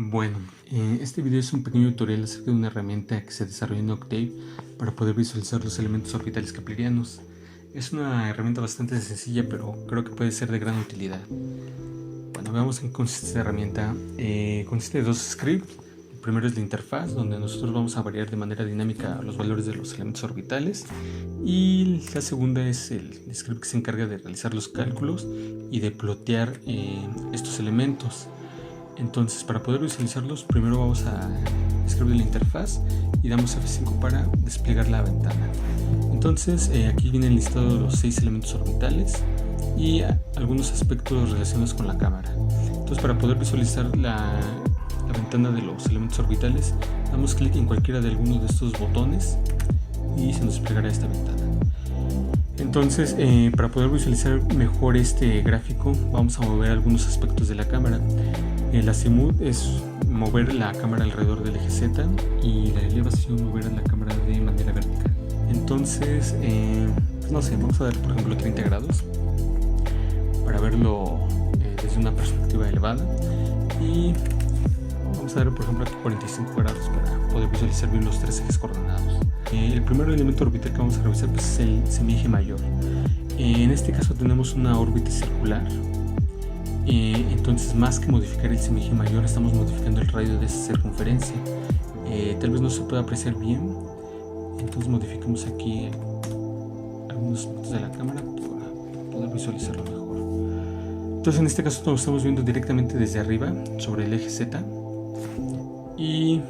Bueno, este video es un pequeño tutorial acerca de una herramienta que se desarrolló en Octave para poder visualizar los elementos orbitales keplerianos. Es una herramienta bastante sencilla, pero creo que puede ser de gran utilidad. Bueno, veamos en qué consiste esta herramienta. Consiste de dos scripts. El primero es la interfaz, donde nosotros vamos a variar de manera dinámica los valores de los elementos orbitales. Y la segunda es el script que se encarga de realizar los cálculos y de plotear estos elementos. Entonces, para poder visualizarlos, primero vamos a escribir la interfaz y damos F5 para desplegar la ventana. Entonces, aquí viene el listado de los 6 elementos orbitales y algunos aspectos relacionados con la cámara. Entonces, para poder visualizar la ventana de los elementos orbitales, damos clic en cualquiera de algunos de estos botones y se nos desplegará esta ventana. Entonces, para poder visualizar mejor este gráfico, vamos a mover algunos aspectos de la cámara. El azimut es mover la cámara alrededor del eje Z y la elevación mover a la cámara de manera vertical. Entonces, no sé, vamos a dar por ejemplo 30 grados para verlo desde una perspectiva elevada, y vamos a dar por ejemplo aquí 45 grados para poder visualizar bien los tres ejes coordenados. El primer elemento orbital que vamos a revisar pues, es el semieje mayor. En este caso tenemos una órbita circular. Entonces, más que modificar el semieje mayor, estamos modificando el radio de esa circunferencia. Tal vez no se pueda apreciar bien, entonces modificamos aquí algunos aspectos de la cámara para poder visualizarlo mejor. Entonces, en este caso lo estamos viendo directamente desde arriba sobre el eje Z, y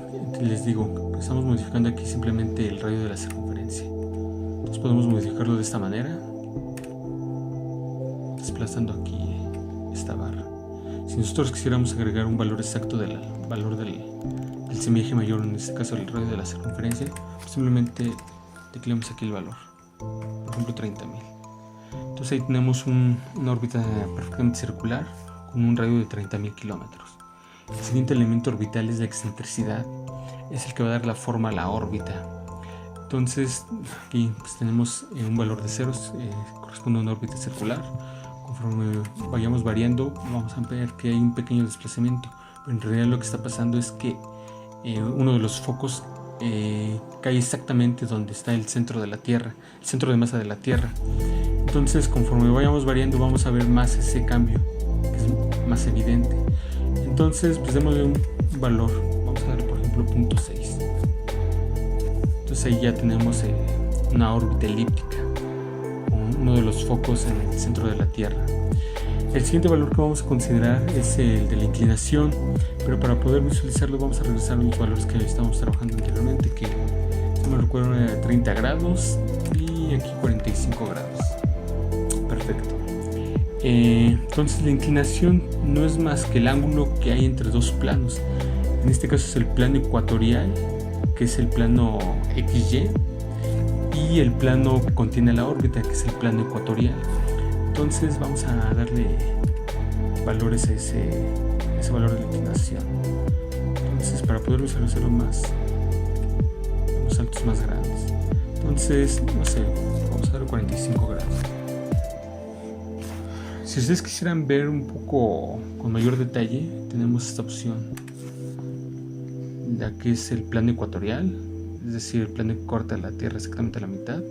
les digo, estamos modificando aquí simplemente el radio de la circunferencia. Entonces podemos modificarlo de esta manera, desplazando aquí esta barra. Si nosotros quisiéramos agregar un valor exacto del valor del semieje mayor, en este caso el radio de la circunferencia, pues simplemente tecleamos aquí el valor, por ejemplo 30.000. Entonces ahí tenemos una órbita perfectamente circular con un radio de 30.000 kilómetros. El siguiente elemento orbital es la excentricidad, es el que va a dar la forma a la órbita. Entonces aquí pues, tenemos un valor de ceros, corresponde a una órbita circular. Conforme vayamos variando, vamos a ver que hay un pequeño desplazamiento, pero en realidad lo que está pasando es que uno de los focos cae exactamente donde está el centro de la Tierra, el centro de masa de la Tierra. Entonces, conforme vayamos variando, vamos a ver más ese cambio, que es más evidente. Entonces, pues démosle un valor, vamos a dar por ejemplo 0.6. Entonces ahí ya tenemos una órbita elíptica, uno de los focos en el centro de la Tierra. El siguiente valor que vamos a considerar es el de la inclinación, pero para poder visualizarlo vamos a regresar a los valores que estábamos trabajando anteriormente, que si me recuerdo era 30 grados y aquí 45 grados. Perfecto. Entonces la inclinación no es más que el ángulo que hay entre dos planos. En este caso es el plano ecuatorial, que es el plano XY, y el plano que contiene la órbita, que es el plano ecuatorial. Entonces vamos a darle valores a ese valor de inclinación. Entonces, para poder visualizarlo más, los saltos más grandes, entonces no sé, vamos a dar 45 grados. Si ustedes quisieran ver un poco con mayor detalle, tenemos esta opción, ya que es el plano ecuatorial, es decir, el plano que corta la Tierra exactamente a la mitad,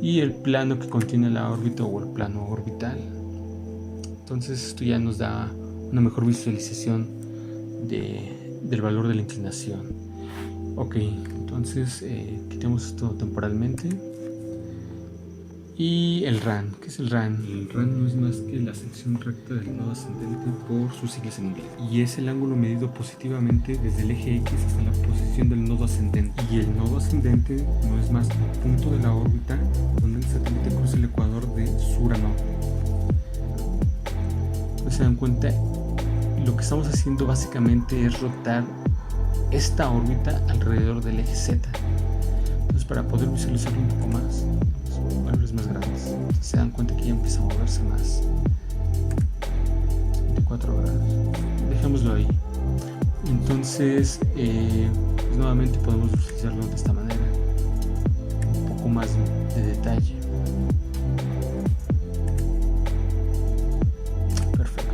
y el plano que contiene la órbita o el plano orbital. Entonces esto ya nos da una mejor visualización del valor de la inclinación. Ok, entonces quitemos esto temporalmente. Y el RAN, ¿qué es el RAN? El RAN no es más que la sección recta del nodo ascendente por sus siglas en inglés, y es el ángulo medido positivamente desde el eje X hasta la posición del nodo ascendente. Y el nodo ascendente no es más que el punto de la órbita donde el satélite cruza el ecuador de sur a norte. ¿No se dan cuenta? Lo que estamos haciendo básicamente es rotar esta órbita alrededor del eje Z. Entonces, para poder visualizarlo un poco más, valores más grandes, se dan cuenta que ya empieza a moverse más. 24 grados, dejémoslo ahí. Entonces pues nuevamente podemos visualizarlo de esta manera, un poco más de detalle. Perfecto.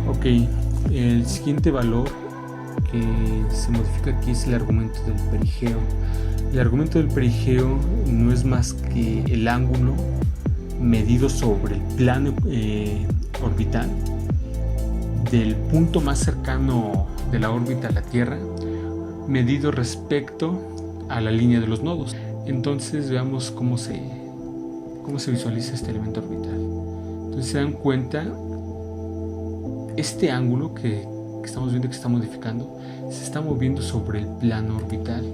Ok, El siguiente valor que se modifica aquí es el argumento del perigeo. El argumento del perigeo no es más que el ángulo medido sobre el plano orbital del punto más cercano de la órbita a la Tierra, medido respecto a la línea de los nodos. Entonces veamos cómo se visualiza este elemento orbital. Entonces se dan cuenta, este ángulo que estamos viendo que se está modificando se está moviendo sobre el plano orbital.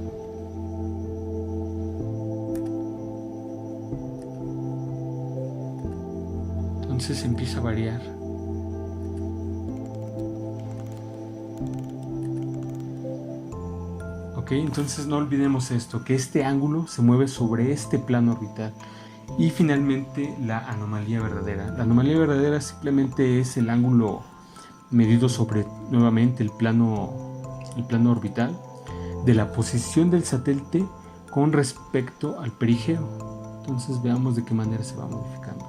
Entonces empieza a variar. Ok, entonces no olvidemos esto, que este ángulo se mueve sobre este plano orbital. Y finalmente la anomalía verdadera. La anomalía verdadera simplemente es el ángulo medido sobre nuevamente el plano orbital de la posición del satélite con respecto al perigeo. Entonces veamos de qué manera se va modificando.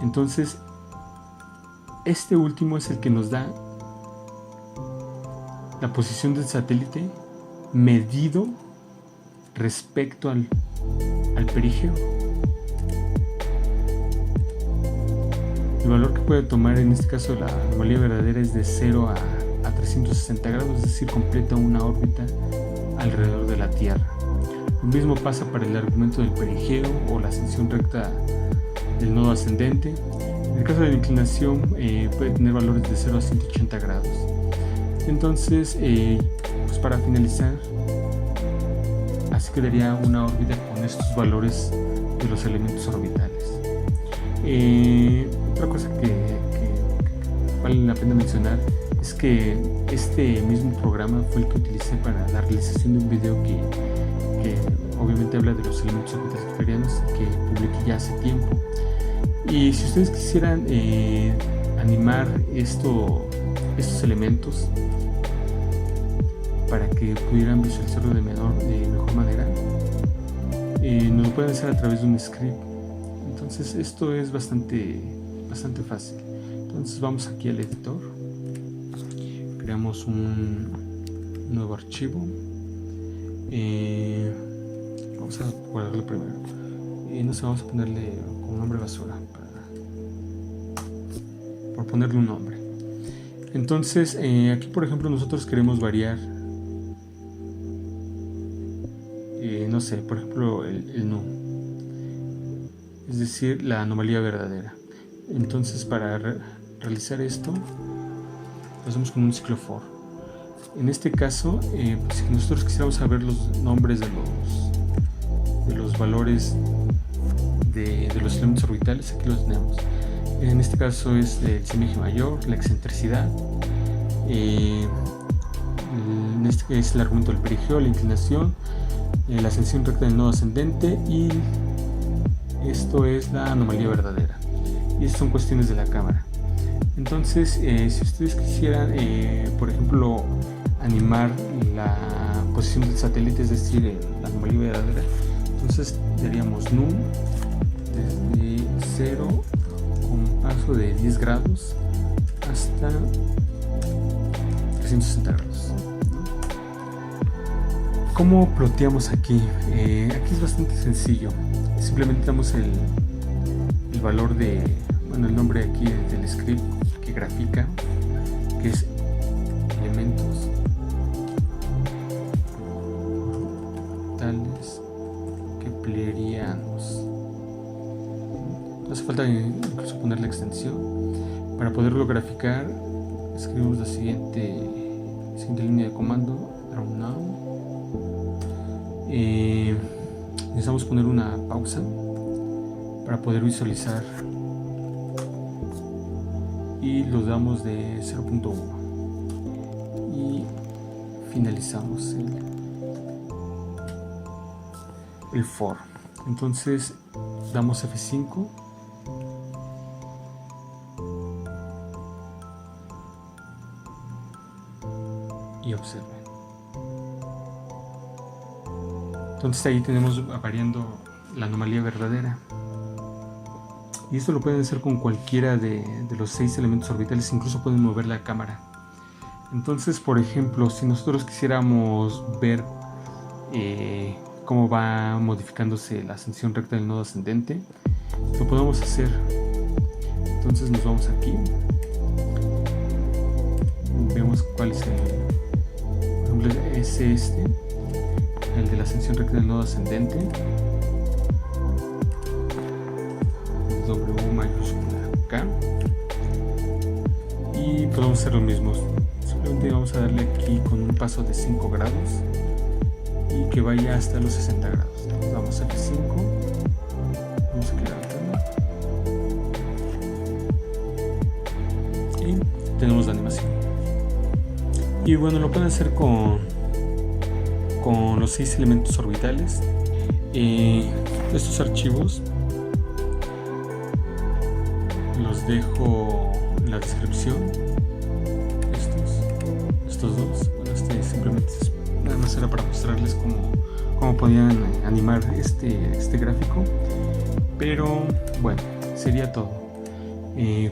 Entonces este último es el que nos da la posición del satélite medido respecto al perigeo. El valor que puede tomar en este caso la anomalía verdadera es de 0 a 360 grados, es decir, completa una órbita alrededor de la Tierra. Lo mismo pasa para el argumento del perigeo o la ascensión recta del nodo ascendente. En el caso de la inclinación puede tener valores de 0 a 180 grados. Entonces, pues para finalizar, así quedaría una órbita con estos valores de los elementos orbitales. Otra cosa que vale la pena mencionar es que este mismo programa fue el que utilicé para la realización de un video que obviamente habla de los elementos orbitales euclidianos, que publiqué ya hace tiempo. Y si ustedes quisieran animar estos elementos para que pudieran visualizarlo de mejor manera, nos lo pueden hacer a través de un script. Entonces esto es bastante fácil. Entonces vamos aquí al editor, creamos un nuevo archivo, vamos a guardarlo primero y no sé, vamos a ponerle como nombre basura por ponerle un nombre. Entonces aquí por ejemplo nosotros queremos variar, no sé, por ejemplo el nu, es decir, la anomalía verdadera. Entonces para realizar esto lo hacemos con un ciclo for. En este caso, pues, si nosotros quisiéramos saber los nombres de los valores de los elementos orbitales, aquí los tenemos. En este caso es el semieje mayor, la excentricidad, en este es el argumento del perigeo, la inclinación, la ascensión recta del nodo ascendente, y esto es la anomalía verdadera. Y estas son cuestiones de la cámara. Entonces, si ustedes quisieran, por ejemplo, animar la posición del satélite, es decir, la anomalía verdadera, entonces daríamos nu desde 0 con paso de 10 grados hasta 360 grados. ¿Cómo ploteamos aquí? Aquí es bastante sencillo. Simplemente damos el valor el nombre aquí del script que grafica, que es elementos tales keplerianos. No hace falta incluso poner la extensión. Para poderlo graficar, escribimos la siguiente línea de comando, draw now. Necesitamos poner una pausa para poder visualizar y lo damos de 0.1 y finalizamos el for. Entonces damos F5 y observen. Entonces ahí tenemos variando la anomalía verdadera. Y esto lo pueden hacer con cualquiera de los 6 elementos orbitales, incluso pueden mover la cámara. Entonces, por ejemplo, si nosotros quisiéramos ver cómo va modificándose la ascensión recta del nodo ascendente, lo podemos hacer. Entonces nos vamos aquí, vemos cuál es por ejemplo, es el de la ascensión recta del nodo ascendente, W mayúscula K, y podemos hacer lo mismo. Simplemente vamos a darle aquí con un paso de 5 grados y que vaya hasta los 60 grados. Entonces vamos a hacer 5, vamos a quedar y tenemos la animación. Y bueno, lo pueden hacer con los 6 elementos orbitales. Estos archivos los dejo en la descripción. Estos dos, bueno, simplemente nada más era para mostrarles cómo podían animar este gráfico. Pero bueno, sería todo.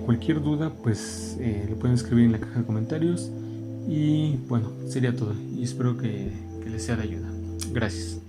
Cualquier duda, pues lo pueden escribir en la caja de comentarios. Y bueno, sería todo. Y espero que les sea de ayuda. Gracias.